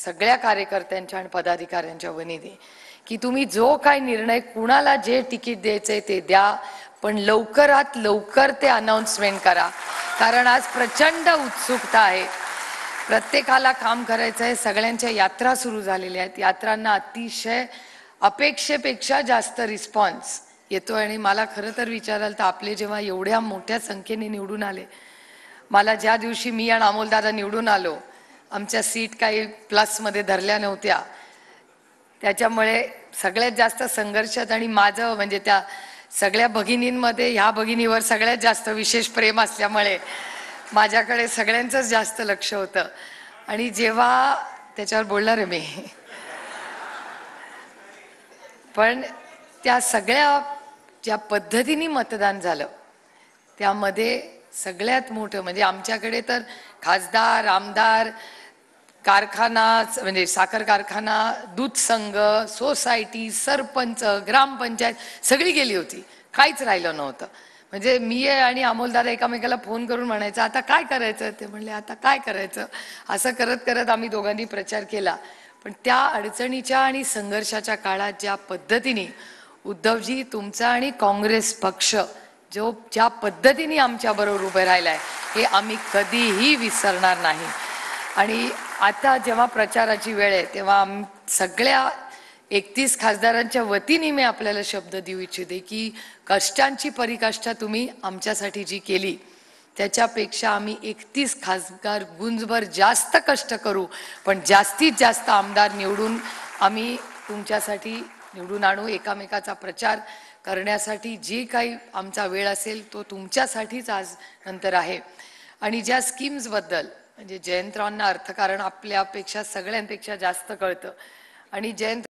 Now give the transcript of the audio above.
सगळ्या कार्यकर्त्यांच्या आणि पदाधिकाऱ्यांच्या वतीने की तुम्ही जो काय निर्णय कुणाला जे तिकीट द्यायचंय ते द्या, पण लवकरात लवकर ते अनाउन्समेंट करा, कारण आज प्रचंड उत्सुकता आहे. प्रत्येकाला काम करायचं आहे. सगळ्यांच्या यात्रा सुरू झालेल्या आहेत. यात्रांना अतिशय अपेक्षेपेक्षा जास्त रिस्पॉन्स येतो आणि मला खरं तर विचाराल तर आपले जेव्हा एवढ्या मोठ्या संख्येने निवडून आले, मला ज्या दिवशी मी आणि अमोलदादा निवडून आलो, आमच्या सीट काही प्लसमध्ये धरल्या नव्हत्या, त्याच्यामुळे सगळ्यात जास्त संघर्षात आणि माझं म्हणजे त्या सगळ्या भगिनींमध्ये ह्या भगिनीवर सगळ्यात जास्त विशेष प्रेम असल्यामुळे माझ्याकडे सगळ्यांचंच जास्त लक्ष होतं. आणि जेव्हा त्याच्यावर बोलणार आहे मी, पण त्या सगळ्या ज्या पद्धतीने मतदान झालं त्यामध्ये सगळ्यात मोठं म्हणजे आमच्याकडे तर खासदार, आमदार, कारखाना म्हणजे साखर कारखाना, दूध संघ, सोसायटी, सरपंच, ग्रामपंचायत सगळी गेली होती. काहीच राहिलं नव्हतं. म्हणजे मी आणि अमोलदादा एकामेकाला फोन करून म्हणायचं आता काय करायचं, ते म्हणले आता काय करायचं. असं करत करत आम्ही दोघांनी प्रचार केला. पण त्या अडचणीच्या आणि संघर्षाच्या काळात ज्या पद्धतीने उद्धवजी तुमचा आणि काँग्रेस पक्ष ज्या पद्धतीने आमच्याबरोबर उभे राहिलाय हे आम्ही कधीही विसरणार नाही. आणि आता जेव्हा प्रचाराची वेळ आहे तेव्हा सगळ्या 31 खासदारांच्या वतीने मी आपल्याला शब्द देऊ इच्छिते की कष्टांची परिकाष्ठा तुम्ही आमच्यासाठी जी केली त्याच्यापेक्षा आम्ही 31 खासदार गुंजभर जास्त कष्ट करू, पण जास्तीत जास्त आमदार निवडून आम्ही तुमच्यासाठी निवडून आणू. एकामेकाचा प्रचार करण्यासाठी जी काही आमचा वेळ असेल तो तुमच्यासाठीच आज नंतर आहे. आणि ज्या स्कीम्सबद्दल म्हणजे जयंतरावांना अर्थकारण आपल्यापेक्षा सगळ्यांपेक्षा जास्त कळतं आणि जयंत